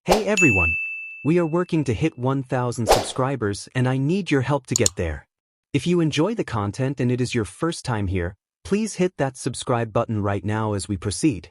Hey everyone! We are working to hit 1,000 subscribers and I need your help to get there. If you enjoy the content and it is your first time here, please hit that subscribe button right now as we proceed.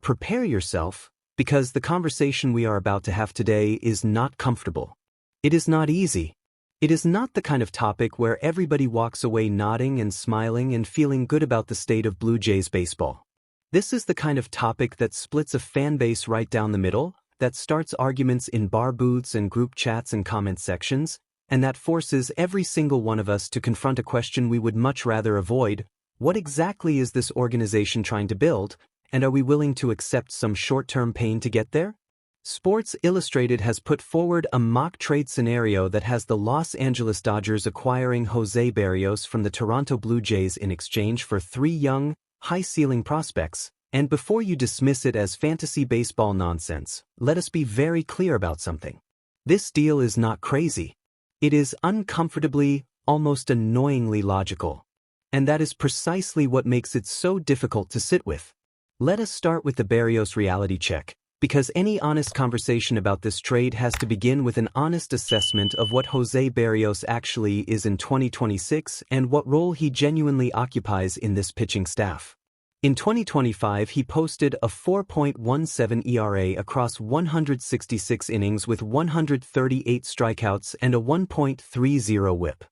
Prepare yourself, because the conversation we are about to have today is not comfortable. It is not easy. It is not the kind of topic where everybody walks away nodding and smiling and feeling good about the state of Blue Jays baseball. This is the kind of topic that splits a fan base right down the middle, that starts arguments in bar booths and group chats and comment sections, and that forces every single one of us to confront a question we would much rather avoid: what exactly is this organization trying to build, and are we willing to accept some short-term pain to get there? Sports Illustrated has put forward a mock trade scenario that has the Los Angeles Dodgers acquiring Jose Berrios from the Toronto Blue Jays in exchange for 3 young, high-ceiling prospects. And before you dismiss it as fantasy baseball nonsense, let us be very clear about something. This deal is not crazy. It is uncomfortably, almost annoyingly logical. And that is precisely what makes it so difficult to sit with. Let us start with the Berrios reality check, because any honest conversation about this trade has to begin with an honest assessment of what Jose Berrios actually is in 2026 and what role he genuinely occupies in this pitching staff. In 2025, he posted a 4.17 ERA across 166 innings with 138 strikeouts and a 1.30 whip.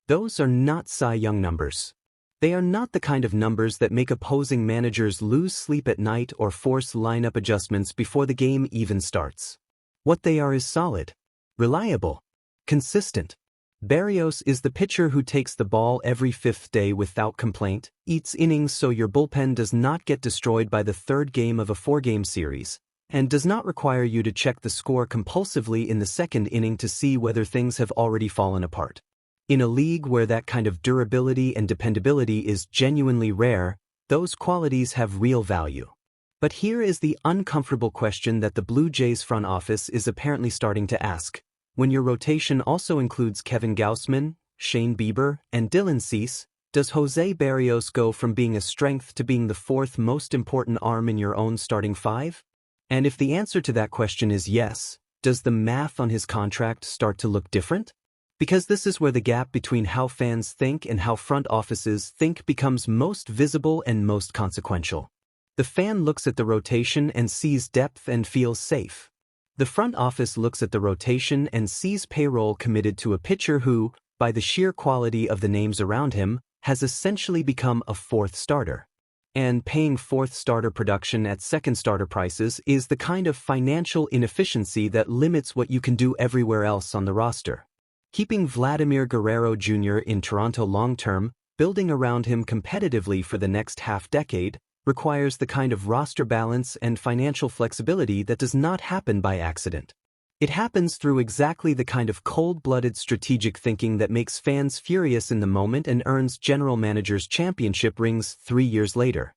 Those are not Cy Young numbers. They are not the kind of numbers that make opposing managers lose sleep at night or force lineup adjustments before the game even starts. What they are is solid, reliable, consistent. Berrios is the pitcher who takes the ball every 5th day without complaint, eats innings so your bullpen does not get destroyed by the 3rd game of a 4-game series, and does not require you to check the score compulsively in the 2nd inning to see whether things have already fallen apart. In a league where that kind of durability and dependability is genuinely rare, those qualities have real value. But here is the uncomfortable question that the Blue Jays front office is apparently starting to ask. When your rotation also includes Kevin Gausman, Shane Bieber, and Dylan Cease, does Jose Berrios go from being a strength to being the 4th most important arm in your own starting 5? And if the answer to that question is yes, does the math on his contract start to look different? Because this is where the gap between how fans think and how front offices think becomes most visible and most consequential. The fan looks at the rotation and sees depth and feels safe. The front office looks at the rotation and sees payroll committed to a pitcher who, by the sheer quality of the names around him, has essentially become a 4th starter. And paying 4th starter production at 2nd starter prices is the kind of financial inefficiency that limits what you can do everywhere else on the roster. Keeping Vladimir Guerrero Jr. in Toronto long-term, building around him competitively for the next half-decade, requires the kind of roster balance and financial flexibility that does not happen by accident. It happens through exactly the kind of cold-blooded strategic thinking that makes fans furious in the moment and earns general managers championship rings 3 years later.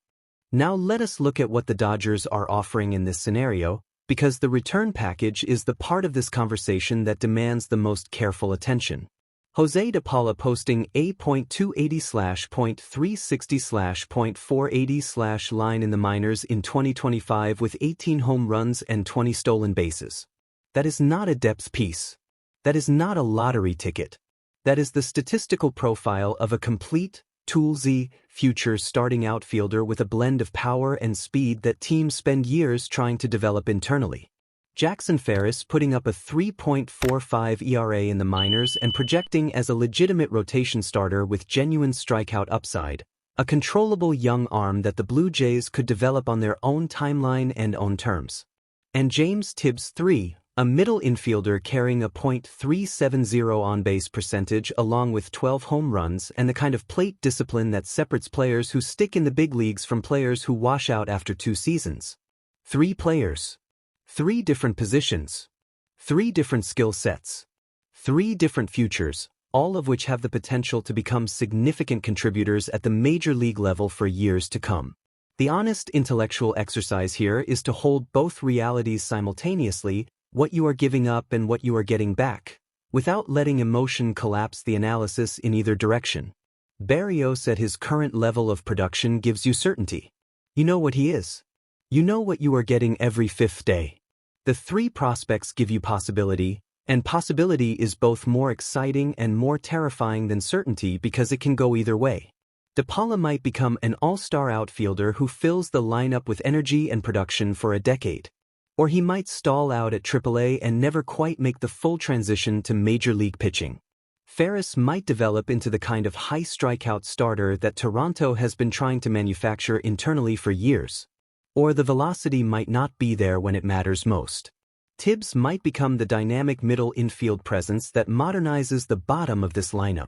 Now let us look at what the Dodgers are offering in this scenario, because the return package is the part of this conversation that demands the most careful attention. Jose de Paula posting a .280/.360/.480/ line in the minors in 2025 with 18 home runs and 20 stolen bases. That is not a depth piece. That is not a lottery ticket. That is the statistical profile of a complete, toolsy, future starting outfielder with a blend of power and speed that teams spend years trying to develop internally. Jackson Ferris putting up a 3.45 ERA in the minors and projecting as a legitimate rotation starter with genuine strikeout upside, a controllable young arm that the Blue Jays could develop on their own timeline and own terms. And James Tibbs III, a middle infielder carrying a .370 on-base percentage along with 12 home runs and the kind of plate discipline that separates players who stick in the big leagues from players who wash out after 2 seasons. 3 players. 3 different positions, 3 different skill sets, 3 different futures, all of which have the potential to become significant contributors at the major league level for years to come. The honest intellectual exercise here is to hold both realities simultaneously, what you are giving up and what you are getting back, without letting emotion collapse the analysis in either direction. Berrios at his current level of production gives you certainty. You know what he is. You know what you are getting every 5th day. The three prospects give you possibility, and possibility is both more exciting and more terrifying than certainty because it can go either way. De Paula might become an all-star outfielder who fills the lineup with energy and production for a decade. Or he might stall out at AAA and never quite make the full transition to major league pitching. Ferris might develop into the kind of high strikeout starter that Toronto has been trying to manufacture internally for years. Or the velocity might not be there when it matters most. Tibbs might become the dynamic middle infield presence that modernizes the bottom of this lineup.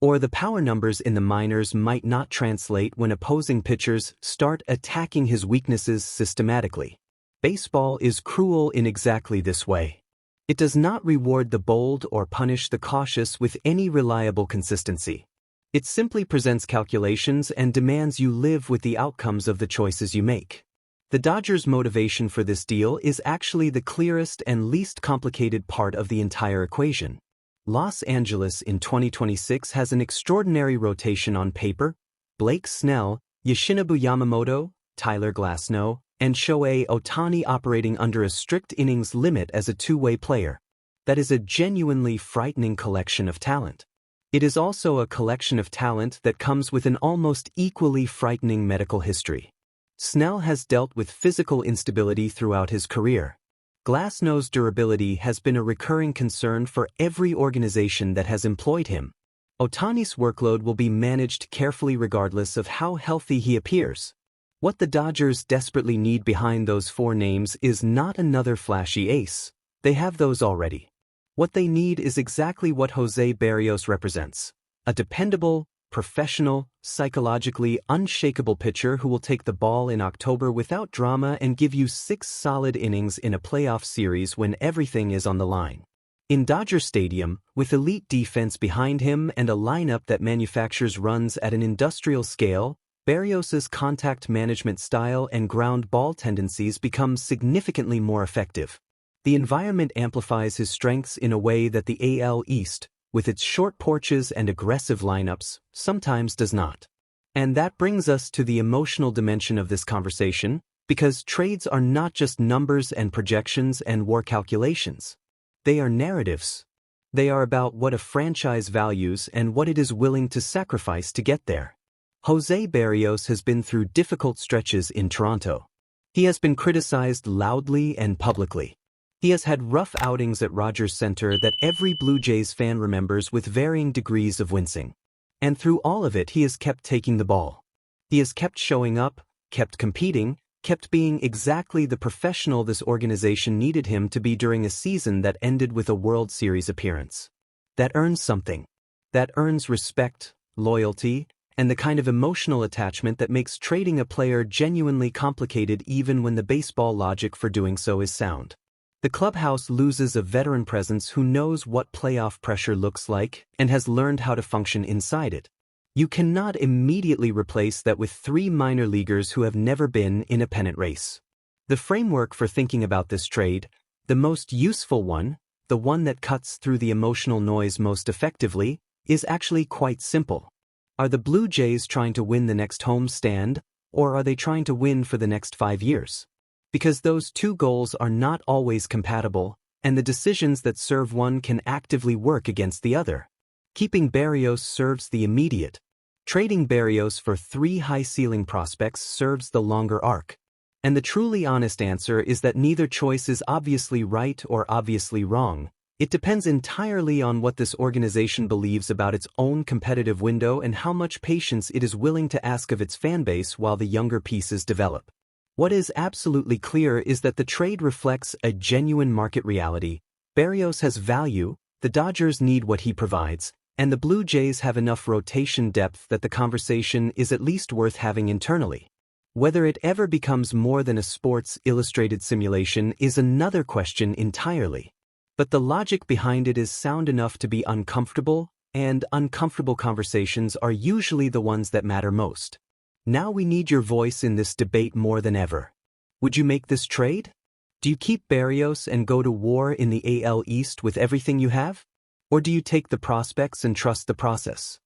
Or the power numbers in the minors might not translate when opposing pitchers start attacking his weaknesses systematically. Baseball is cruel in exactly this way. It does not reward the bold or punish the cautious with any reliable consistency. It simply presents calculations and demands you live with the outcomes of the choices you make. The Dodgers' motivation for this deal is actually the clearest and least complicated part of the entire equation. Los Angeles in 2026 has an extraordinary rotation on paper: Blake Snell, Yoshinobu Yamamoto, Tyler Glasnow, and Shohei Ohtani operating under a strict innings limit as a two-way player. That is a genuinely frightening collection of talent. It is also a collection of talent that comes with an almost equally frightening medical history. Snell has dealt with physical instability throughout his career. Glasnow's durability has been a recurring concern for every organization that has employed him. Ohtani's workload will be managed carefully regardless of how healthy he appears. What the Dodgers desperately need behind those four names is not another flashy ace. They have those already. What they need is exactly what Jose Berrios represents: a dependable, professional, psychologically unshakable pitcher who will take the ball in October without drama and give you 6 solid innings in a playoff series when everything is on the line. In Dodger Stadium, with elite defense behind him and a lineup that manufactures runs at an industrial scale, Berrios's contact management style and ground ball tendencies become significantly more effective. The environment amplifies his strengths in a way that the AL East, with its short porches and aggressive lineups, sometimes does not. And that brings us to the emotional dimension of this conversation, because trades are not just numbers and projections and war calculations. They are narratives. They are about what a franchise values and what it is willing to sacrifice to get there. Jose Berrios has been through difficult stretches in Toronto. He has been criticized loudly and publicly. He has had rough outings at Rogers Center that every Blue Jays fan remembers with varying degrees of wincing. And through all of it, he has kept taking the ball. He has kept showing up, kept competing, kept being exactly the professional this organization needed him to be during a season that ended with a World Series appearance. That earns something. That earns respect, loyalty, and the kind of emotional attachment that makes trading a player genuinely complicated even when the baseball logic for doing so is sound. The clubhouse loses a veteran presence who knows what playoff pressure looks like and has learned how to function inside it. You cannot immediately replace that with 3 minor leaguers who have never been in a pennant race. The framework for thinking about this trade, the most useful one, the one that cuts through the emotional noise most effectively, is actually quite simple. Are the Blue Jays trying to win the next home stand, or are they trying to win for the next 5 years? Because those two goals are not always compatible, and the decisions that serve one can actively work against the other. Keeping Berrios serves the immediate. Trading Berrios for 3 high-ceiling prospects serves the longer arc. And the truly honest answer is that neither choice is obviously right or obviously wrong. It depends entirely on what this organization believes about its own competitive window and how much patience it is willing to ask of its fanbase while the younger pieces develop. What is absolutely clear is that the trade reflects a genuine market reality. Berrios has value, the Dodgers need what he provides, and the Blue Jays have enough rotation depth that the conversation is at least worth having internally. Whether it ever becomes more than a Sports Illustrated simulation is another question entirely. But the logic behind it is sound enough to be uncomfortable, and uncomfortable conversations are usually the ones that matter most. Now we need your voice in this debate more than ever. Would you make this trade? Do you keep Berrios and go to war in the AL East with everything you have? Or do you take the prospects and trust the process?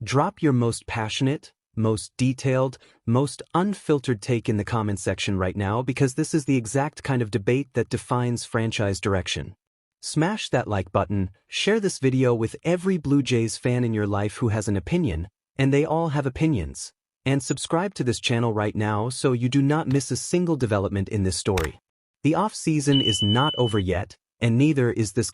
Drop your most passionate, most detailed, most unfiltered take in the comment section right now because this is the exact kind of debate that defines franchise direction. Smash that like button, share this video with every Blue Jays fan in your life who has an opinion, and they all have opinions. And subscribe to this channel right now so you do not miss a single development in this story. The off-season is not over yet, and neither is this